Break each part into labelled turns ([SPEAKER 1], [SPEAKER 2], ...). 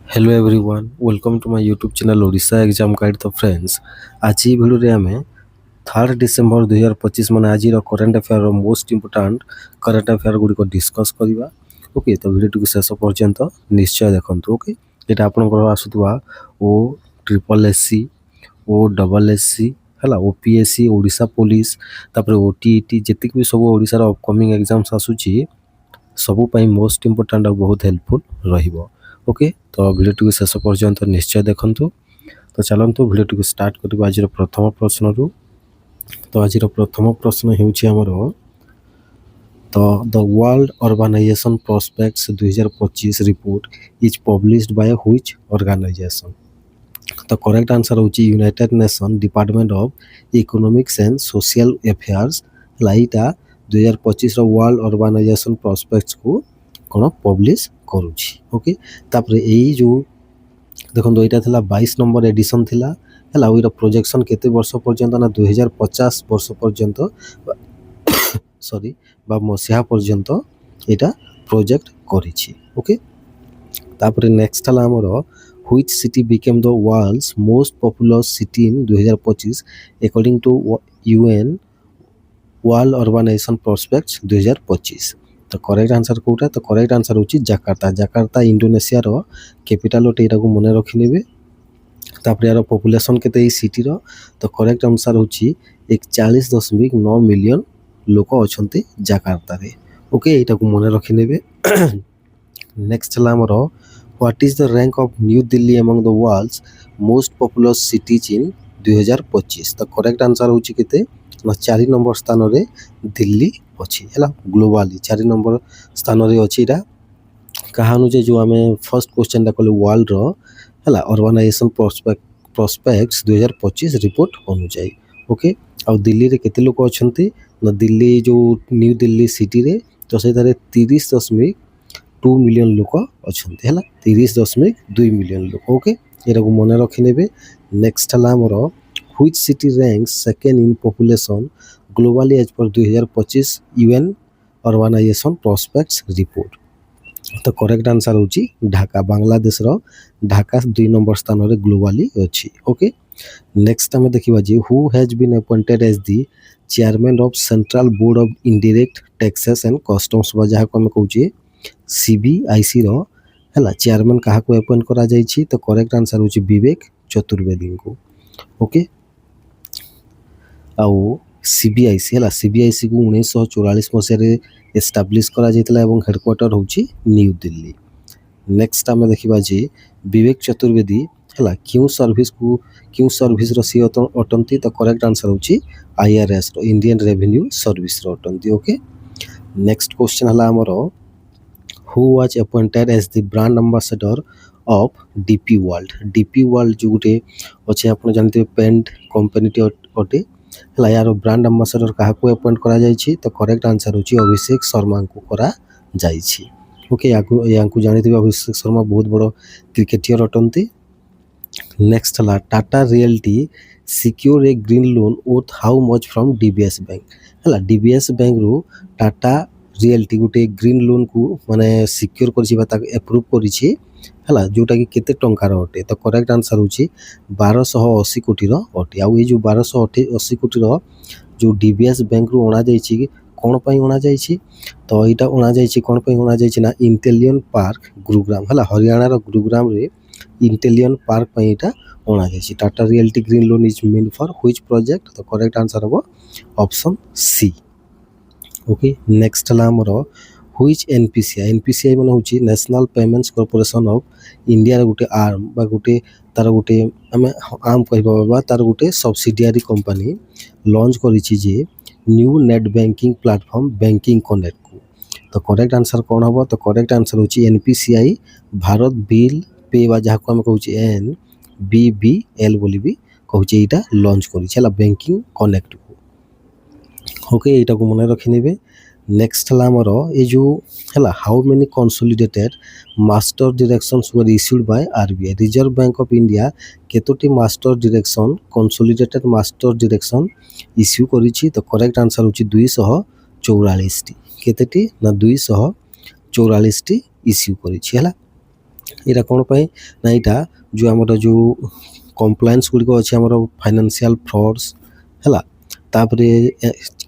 [SPEAKER 1] Hello everyone welcome to my YouTube channel Odisha exam guide. तो friends आज ये video आम 3 डिसेम्बर 2025 मैंने आज current affair most important current affair गुड़िक डिस्कस करवा। ओके तो वीडियो शेष पर्यंत निश्चय देखूँ। ओके ये आपंकर आसुवा O triple SC O double SC है ओपीएससी ओडिशा पुलिस तापर ओटीईटी जी भी सब ओडिशार अपकमिंग एग्जाम्स आसूची सबुपाई मोस्ट इंपोर्टाट और बहुत हेल्पफुल रहिबो। ओके तो भिडियो शेष पर्यंत निश्चय देखूँ। तो चलतु भिडियो स्टार्ट करवा आज प्रथम प्रश्न रु। तो आज प्रथम प्रश्न होमर तो the world urbanization prospects 2025 report is published by which organization. तो करेक्ट आंसर होची United Nation Department of Economics and Social Affairs लाइटा 2025 वर्ल्ड अर्बानाइजेशन प्रोस्पेक्ट्स को कौन पब्लिश करुची। ओके तापर यही जो देखो यहाँ था 22 नंबर एडिशन थिला है और प्रोजेक्शन केते वर्ष पर्यंत ना 2050 वर्ष पर्यंत सॉरी बा मसीहा पर्यंत यहाँ प्रोजेक्ट करिछि। ओके तापर नेक्स्ट हला हमर which city became the world's most populous city in 2025 according to UN world urbanization prospects 2025। तो करेक्ट आंसर कोटा तो करेक्ट आंसर होची जाकार्ता। जाकार्ता इंडोनेशिया रो कैपिटल ओटे एटा को मने रखि नेबे। तापर यार पॉपुलेशन केते ई सिटी रो तो करेक्ट आंसर होची 41.9 मिलियन लोक अछंती जाकार्ता रे। ओके एटा को मने रखि नेबे। नेक्स्ट हला हमर what is the rank of New Delhi among the world's most populous cities in 2025। तो करेक्ट आंसर होची केते 4 नंबर स्थान रे दिल्ली अच्छी है ग्लोबाली 4 नंबर स्थान रे अच्छी। कहानु जे जो आम फर्स्ट क्वेश्चन कले वर्ल्ड रो है अर्बानाइजेशन प्रोस्पेक्ट्स 2025 रिपोर्ट अनुजाई। ओके आ दिल्ली रे केते लोक अछंती ना दिल्ली जो न्यू दिल्ली सिटी रे तो से 30.2 मिलियन लोक अछंती है 30.2 मिलियन लोक। ओके एटा को मने रखि नेबे। नेक्स्ट हला हमर which city ranks second in population globally as per 2025 UN urbanisation prospects report. तो करेक्ट आंसर होची ढाका। बांग्लादेश रो ढाका 2 नंबर स्थान रे ग्लोबली अछि। ओके नेक्स्ट हमें देखिबा जे who has been appointed as the chairman of central board of indirect taxes and customs जहाँ को हमें कहूँ सीबीआईसी रो है चेयरमैन कहा को अपॉइंट करा जाइछि। तो करेक्ट आंसर होची विवेक चतुर्वेदी को। ओके आउ सीबीआईसी है सीबीआईसी को 1944 मसीह एस्टाब्लीश करा जाइतला एवं हेडक्वार्टर होची न्यू दिल्ली। नेक्स्ट आम देखा जे विवेक चतुर्वेदी है क्यों सर्विस रो सी अटंती। तो करेक्ट आंसर होची आईआरएस रो इंडियन रेवेन्यू सर्विस रो अटंती। ओके नेक्स्ट क्वेश्चन हला हमर who was appointed as the brand ambassador of DP World. DP World जो गोटे अच्छे आप जानते पेंट कंपनी अटे है यार ब्रांड एम्बेसडर क्या अपॉइंट करा जाइछि। तो करेक्ट आंसर होची अभिषेक शर्मा को करा जाइछि। ओके या जानी अभिषेक शर्मा बहुत बड़ क्रिकेटर अटंती। नेक्स्ट हला Tata realty secure A green loan worth how much from DBS bank है डीबीएस बैंक रु टाटा रियल्टी गोटे ग्रीन लोन को माने सिक्योर कर एप्रूव करिछि है जोटा कि केते टंकार अटे। तो करेक्ट आंसर होची 1280 कोटी अटे। आउ ये जो 1280 कोटी जो डीबीएस बैंक रु अणा जाइछि कौन पाई अणा जाइछि। तो यहाँ अणा जाइछि कौन पाई अणा जाइछि ना इंटेलियन पार्क गुरुग्राम है हरियाणा रो गुरुग्राम रे इंटेलियन पार्क पाई यहाँ अणा जाइछि। Tata realty green loan is mean for which project. तो करेक्ट आंसर हम ऑप्शन सी। ओके नेक्स्ट हला हमर व्हिच एनपीसीआई माने होची national payments corporation of India गोटे आर्म बा गोटे तार गोटे आम आर्म कहबा तार गोटे सब्सिडियरी कंपनी लॉन्च करिछि जे new net banking platform banking connect को। तो करेक्ट आंसर कौन हम। तो करेक्ट आंसर होची एनपीसीआई भारत बिल पे बा जहाँ को हम कहूँ NBBL बोली भी कहूँ यहाँ लॉन्च करिछि बैंकिंग कनेक्ट को। ओके यहाँ को मन रखि नेबे। नेक्स्ट हला हमर ये जो है how many consolidated master directions were issued by RBI. Reserve bank of India केतोटी master direction consolidated master direction issue करिछि। तो करेक्ट आंसर होची 244 टी केतेटी ना 244 टी इश्यू करिछि है। ଏଇଟା କ'ଣ ପାଇଁ ନା ଏଇଟା ଯେଉଁ ଆମର ଯେଉଁ କମ୍ପ୍ଲାଏନ୍ସ ଗୁଡ଼ିକ ଅଛି ଆମର ଫାଇନାନ୍ସିଆଲ ଫ୍ରଡ୍ସ ହେଲା, ତାପରେ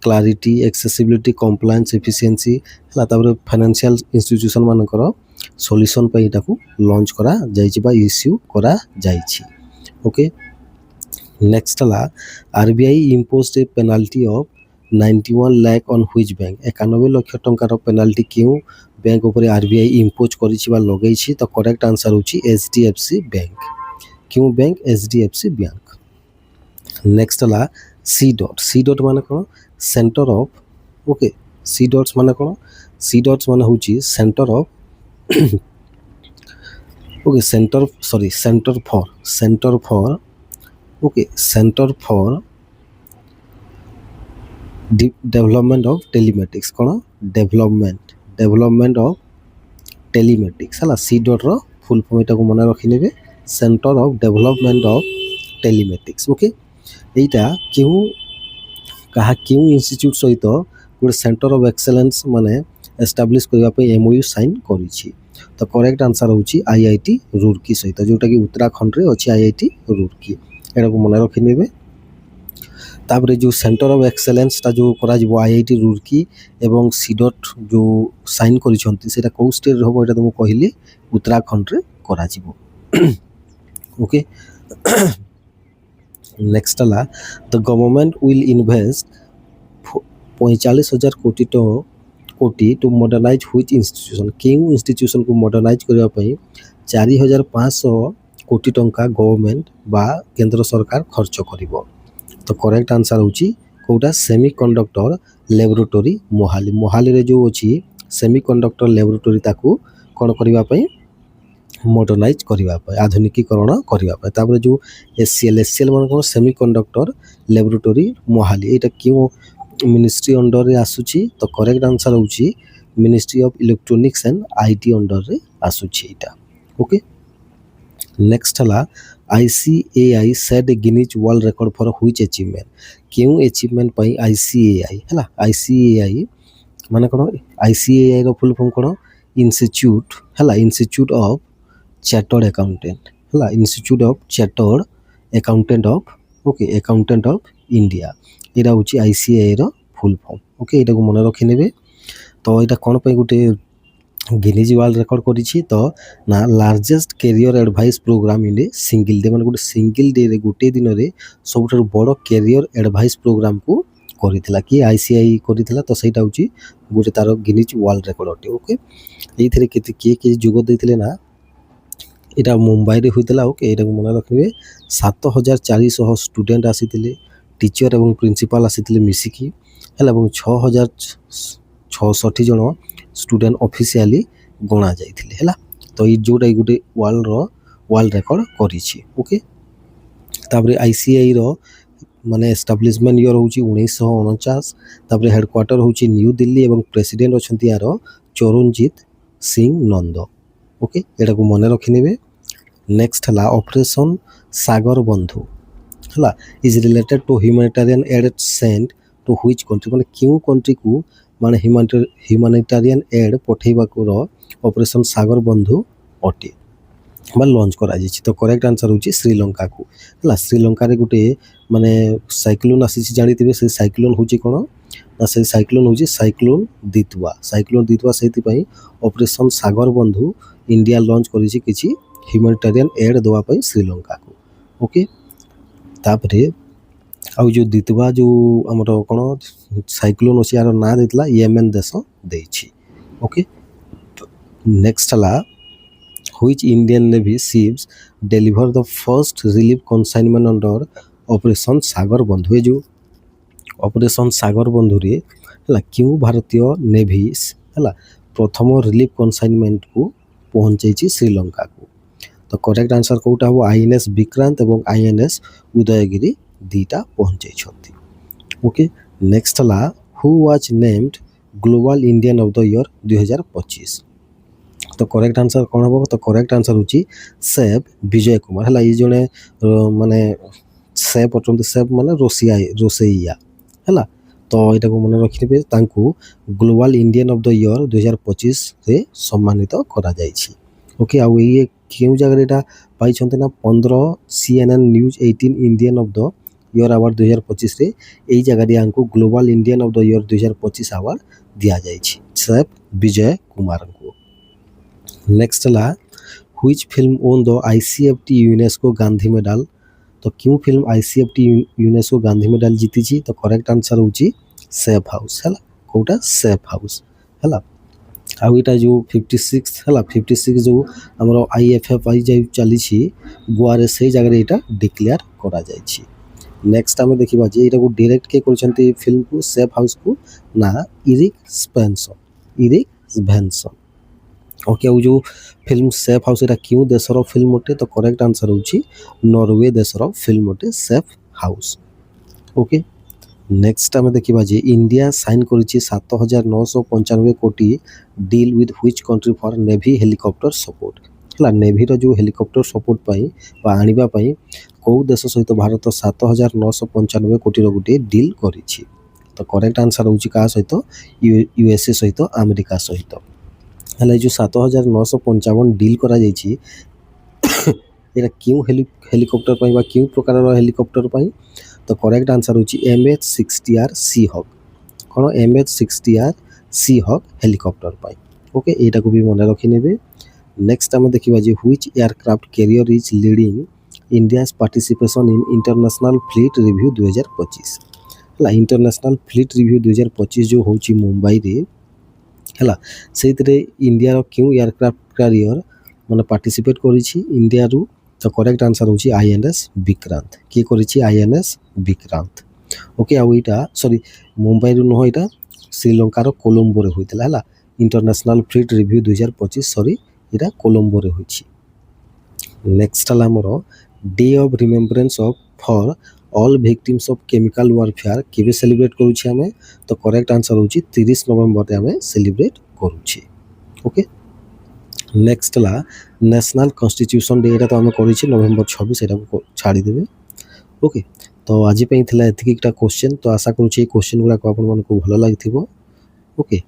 [SPEAKER 1] କ୍ଲାରିଟି, ଏକ୍ସେସିବିଲିଟି, କମ୍ପ୍ଲାଏନ୍ସ, ଏଫିସିଏନ୍ସି ହେଲା, ତାପରେ ଫାଇନାନ୍ସିଆଲ ଇନଷ୍ଟିଟ୍ୟୁସନ୍ ମାନଙ୍କର ସଲ୍ୟୁସନ୍ ପାଇଁ ଏଇଟାକୁ ଲଞ୍ଚ କରାଯାଇଛି ବା ଇସ୍ୟୁ କରାଯାଇଛି। ଓକେ, ନେକ୍ସଟ ହେଲା RBI imposed a penalty of 91 lakh on which bank? 91 ଲକ୍ଷ ଟଙ୍କାର ପେନାଲ୍ଟି କେଉଁ ବ୍ୟାଙ୍କ ଉପରେ RBI ଇମ୍ପୋଜ କରିଛି ବା ଲଗେଇଛି? ତ କରେକ୍ଟ ଆନ୍ସର ହେଉଛି HDFC ବ୍ୟାଙ୍କ। କେଉଁ ବ୍ୟାଙ୍କ? HDFC bank. ନେକ୍ସଟ ହେଲା ସି ଡଟ୍। ସି ଡଟ୍ ମାନେ କ'ଣ? Centre of. Okay, C dots ମାନେ କ'ଣ? ସି ଡଟ୍ସ ମାନେ ହେଉଛି centre of okay centre for okay centre for development of telematics. କ'ଣ? ଡେଭଲପମେଣ୍ଟ ଅଫ୍ ଟେଲିମେଟ୍ରିକ୍ସ ହେଲା। ସି ଡଟ୍ର ଫୁଲ୍ ଫର୍ମ ଏଇଟାକୁ ମନେ ରଖିନେବେ, centre of development of telematics. Okay, ଏଇଟା କେଉଁ ଇନଷ୍ଟିଚ୍ୟୁଟ୍ ସହିତ ଗୋଟେ ସେଣ୍ଟର ଅଫ୍ ଏକ୍ସେଲେନ୍ସ ମାନେ ଏଷ୍ଟାବ୍ଲିଶ କରିବା ପାଇଁ MOU ସାଇନ୍ କରିଛି? ତ କରେକ୍ଟ ଆନ୍ସର ହେଉଛି IIT ରୁର୍କି ସହିତ, ଯେଉଁଟାକି ଉତ୍ତରାଖଣ୍ଡରେ ଅଛି IIT ରୁର୍କି। ଏଟାକୁ ମନେ ରଖିନେବେ। ତାପରେ ଯେଉଁ ସେଣ୍ଟର ଅଫ୍ ଏକ୍ସେଲେନ୍ସଟା ଯେଉଁ କରାଯିବ IIT ରୁର୍କି ଏବଂ ସି ଡଟ୍ ଯେଉଁ ସାଇନ୍ କରିଛନ୍ତି ସେଇଟା କେଉଁ ଷ୍ଟେଟ୍ରେ ହେବ? ଏଇଟା ତ ମୁଁ କହିଲି ଉତ୍ତରାଖଣ୍ଡରେ କରାଯିବ। ଓକେ, ନେକ୍ସଟ ହେଲା ଦ ଗଭର୍ଣ୍ଣମେଣ୍ଟ ୱିଲ୍ ଇନଭେଷ୍ଟ 45,000 କୋଟି ଟୁ ମଡର୍ଣ୍ଣାଇଜ୍ ହ୍ୱିଚ୍ ଇନଷ୍ଟିଚ୍ୟୁସନ୍? କେଉଁ ଇନଷ୍ଟିଚ୍ୟୁସନ୍କୁ ମଡର୍ଣ୍ଣାଇଜ୍ କରିବା ପାଇଁ 4,500 କୋଟି ଟଙ୍କା ଗଭର୍ଣ୍ଣମେଣ୍ଟ ବା କେନ୍ଦ୍ର ସରକାର ଖର୍ଚ୍ଚ କରିବ? ତ କରେକ୍ଟ ଆନ୍ସର ହେଉଛି କେଉଁଟା? ସେମି କଣ୍ଡକ୍ଟର ଲ୍ୟାବୋରେଟୋରୀ ମୋହାଲି। ମୋହାଲିରେ ଯେଉଁ ଅଛି ସେମି କଣ୍ଡକ୍ଟର ଲ୍ୟାବୋରେଟୋରୀ, ତାକୁ କ'ଣ କରିବା ପାଇଁ? ମଡର୍ଣ୍ଣାଇଜ୍ କରିବା ପାଇଁ, ଆଧୁନିକୀକରଣ କରିବା ପାଇଁ। ତାପରେ ଯେଉଁ SCL ମାନେ କ'ଣ? ସେମି କଣ୍ଡକ୍ଟର ଲ୍ୟାବୋରେଟୋରୀ ମୋହାଲି। ଏଇଟା କେଉଁ ମିନିଷ୍ଟ୍ରି ଅଣ୍ଡରରେ ଆସୁଛି? ତ କରେକ୍ଟ ଆନ୍ସର ହେଉଛି ministry of electronics and IT ଅଣ୍ଡରରେ ଆସୁଛି ଏଇଟା। ଓକେ, ନେକ୍ସଟ ହେଲା ICAI set Guinness world record for which achievement? କେଉଁ ଆଚିଭମେଣ୍ଟ ପାଇଁ ICAI ହେଲା? ICAI ମାନେ କ'ଣ? ICAI ର ଫୁଲ୍ ଫର୍ମ କ'ଣ? ଇନଷ୍ଟିଚ୍ୟୁଟ୍ ହେଲା, ଇନଷ୍ଟିଚ୍ୟୁଟ୍ ଅଫ୍ ଚାର୍ଟର୍ଡ ଆକାଉଣ୍ଟାଣ୍ଟ ହେଲା, institute of chartered accountant of India. ଏଇଟା ହେଉଛି ICAI ର ଫୁଲ୍ ଫର୍ମ। ଓକେ, ଏଇଟାକୁ ମନେ ରଖିନେବେ। ତ ଏଇଟା କ'ଣ ପାଇଁ ଗୋଟେ ଗିନିଜ୍ ୱାର୍ଲଡ ରେକର୍ଡ କରିଛି? ତ ନା largest career advice program in a single day, ମାନେ ଗୋଟେ ସିଙ୍ଗଲ ଡେରେ ଗୋଟିଏ ଦିନରେ ସବୁଠାରୁ ବଡ଼ କ୍ୟାରିୟର ଆଡ଼ଭାଇସ୍ ପ୍ରୋଗ୍ରାମକୁ କରିଥିଲା। କିଏ? ICAI କରିଥିଲା। ତ ସେଇଟା ହେଉଛି ଗୋଟେ ତାର ଗିନିଜ୍ ୱାର୍ଲଡ ରେକର୍ଡ ଅଟେ। ଓକେ, ଏଇଥିରେ କିଏ ଯୋଗ ଦେଇଥିଲେ ନା ଏଇଟା ମୁମ୍ବାଇରେ ହୋଇଥିଲା। ଓକେ, ଏଇଟାକୁ ମନେ ରଖିବେ। 7,400 ଷ୍ଟୁଡେଣ୍ଟ ଆସିଥିଲେ, ଟିଚର ଏବଂ ପ୍ରିନ୍ସିପାଲ ଆସିଥିଲେ ମିଶିକି ହେଲା, ଏବଂ 6,660 ଜଣ ଷ୍ଟୁଡେଣ୍ଟ ଅଫିସିଆଲି ଗଣା ଯାଇଥିଲେ ହେଲା। ତ ଏଇ ଯେଉଁଟା ଗୋଟେ ୱାର୍ଲଡ ରେକର୍ଡ କରିଛି। ଓକେ, ତାପରେ ICAI ର ମାନେ ଏଷ୍ଟାବ୍ଲିଶମେଣ୍ଟ ଇୟର ହେଉଛି 1949। ତାପରେ ହେଡ଼କ୍ୱାର୍ଟର ହେଉଛି ନ୍ୟୁ ଦିଲ୍ଲୀ ଏବଂ ପ୍ରେସିଡେଣ୍ଟ ଅଛନ୍ତି ୟାର ଚରଣଜିତ ସିଂ ନନ୍ଦ। ଓକେ, ଏଟାକୁ ମନେ ରଖିନେବେ। ନେକ୍ସଟ ହେଲା ଅପରେସନ୍ ସାଗର ବନ୍ଧୁ ହେଲା, is related to humanitarian aid sent to which country? ମାନେ କେଉଁ କଣ୍ଟ୍ରିକୁ ମାନେ ହ୍ୟୁମାନିଟାରିଆନ୍ ଏଡ୍ ପଠାଇବାକୁ ଅପରେସନ୍ ସାଗର ବନ୍ଧୁ ଅଟେ ବା ଲଞ୍ଚ କରାଯାଇଛି? ତ କରେକ୍ଟ ଆନ୍ସର ହେଉଛି ଶ୍ରୀଲଙ୍କାକୁ ହେଲା। ଶ୍ରୀଲଙ୍କାରେ ଗୋଟେ ମାନେ ସାଇକ୍ଲୋନ୍ ଆସିଛି ଜାଣିଥିବେ। ସେ ସାଇକ୍ଲୋନ୍ ହେଉଛି କ'ଣ? ନା ସେ ସାଇକ୍ଲୋନ୍ ହେଉଛି ସାଇକ୍ଲୋନ୍ ଦିତୱା। ସେଇଥିପାଇଁ ଅପରେସନ୍ ସାଗର ବନ୍ଧୁ ଇଣ୍ଡିଆ ଲଞ୍ଚ କରିଛି କିଛି ହ୍ୟୁମାନିଟାରିଆନ୍ ଏଡ୍ ଦେବା ପାଇଁ ଶ୍ରୀଲଙ୍କାକୁ। ଓକେ, ତାପରେ ଆଉ ଯେଉଁ ଦିତୱା ଯେଉଁ ଆମର କ'ଣ ସାଇକ୍ଲୋନ୍ ଅଛି ୟାର ନାଁ ଦେଇଥିଲା ୟେମେନ୍ ଦେଶ ଦେଇଛି। ଓକେ, ନେକ୍ସଟ ହେଲା which Indian Navy ships delivered the first relief consignment under operation Sagar Bandhu? ଏ ଯେଉଁ ଅପରେସନ୍ ସାଗର ବନ୍ଧୁରେ ହେଲା କେଉଁ ଭାରତୀୟ ନେଭି ହେଲା ପ୍ରଥମ ରିଲିଫ୍ କନସାଇନମେଣ୍ଟକୁ ପହଞ୍ଚାଇଛି ଶ୍ରୀଲଙ୍କାକୁ? ତ କରେକ୍ଟ ଆନ୍ସର କେଉଁଟା ହେବ? INS ବିକ୍ରାନ୍ତ ଏବଂ INS ଉଦୟଗିରି ଦୁଇଟା ପହଞ୍ଚାଇଛନ୍ତି। ଓକେ, ନେକ୍ସଟ ହେଲା who was named global Indian of the year 2025? ତ କରେକ୍ଟ ଆନ୍ସର କ'ଣ ହେବ? ତ କରେକ୍ଟ ଆନ୍ସର ହେଉଛି ସେଫ୍ ବିଜୟ କୁମାର ହେଲା। ଏଇ ଜଣେ ମାନେ ସେଫ୍ ଅଛନ୍ତି, ସେଫ୍ ମାନେ ରୋଷେଇଆ ହେଲା। ତ ଏଇଟାକୁ ମନେ ରଖିଥିବେ, ତାଙ୍କୁ global Indian of the year 2025ରେ ସମ୍ମାନିତ କରାଯାଇଛି। ओके आउ ये क्यों जगह एटा पाइछन्ते ना 15 CNN news 18 Indian of the year award 2025 रे एई जगह रे आंको global Indian of the year 2025 award दिया जाइछि शेफ विजय कुमार को। नेक्स्ट ला which film won the ICFT UNESCO Gandhi medal. तो क्यों film ICFT UNESCO Gandhi medal जीती तो करेक्ट आंसर होची सेफ हाउस है कोटा सेफ हाउस है। आउ इटा जो 56 है 56 जो आमर IFFI जो चली गोवा से जगह यहाँ डिक्लेयर करा जाइछि। नेक्स्ट आम देखा जे यहाँ को डायरेक्ट के कर फिल्म को सेफ हाउस को ना इरिक स्वेनसन। ओके आउ जो फिल्म सेफ हाउस यहाँ क्यों देशर फिल्म अटे तो करेक्ट आंसर होची नॉर्वे देशर फिल्म अटे सेफ हाउस। ओके नेक्स्ट आम देखा जे इंडिया साइन करिछि 7,995 कोटी deal with which country for navy helicopter support है। नेवीर जो हेलिकॉप्टर सपोर्ट आनिबा पई कौ देश सहित भारत 7,995 कोटी गोटे डील करिछि तो करेक्ट आंसर होची का सहित USA सहित अमेरिका सहित है। जो 7,995 डील करा जाइछि एटा क्यों हेलिकॉप्टर पई बा क्यों प्रकार हेलिकॉप्टर पई तो करेक्ट आंसर होची MH-60R Seahawk कौन MH-60R Seahawk हेलिकॉप्टर पाई। ओके एटा को भी मन रखी नेबे। नेक्स्ट आम देखा जे which aircraft carrier is leading India's participation in international fleet review 2025 है। इंटरनेशनल फ्लीट रिव्यू 2025 जो होची मुंबई रे है से इंडिया क्यों एयरक्राफ्ट कैरियर माने पार्टिसिपेट करिछि इंडिया रु तो करेक्ट आंसर होची INS विक्रांत किए करिछि INS विक्रांत। ओके आउ इटा सॉरी मुंबई रु न इटा श्रीलंकार कोलंबो रे होइतला है इंटरनेशनल फ्लीट रिव्यू 2025 सॉरी इटा कोलंबो रे होइछि। नेक्स्ट हला हमर day of remembrance of for all victims of chemical warfare केबे सेलिब्रेट करूछि हमें तो करेक्ट आंसर होछि 30 नवंबर रे हमें सेलिब्रेट करूछि। ओके नेक्स्ट ला नेशनल कॉन्स्टिट्यूशन डे यहाँ तो आम कर नवेम्बर 26 यहाँ छाड़ी देवे। ओके तो आज एतिकटा क्वेश्चन तो आशा करुँचे क्वेश्चन गुड़ाक आपको भल लगी। Okay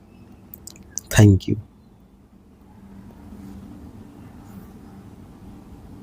[SPEAKER 1] thank you.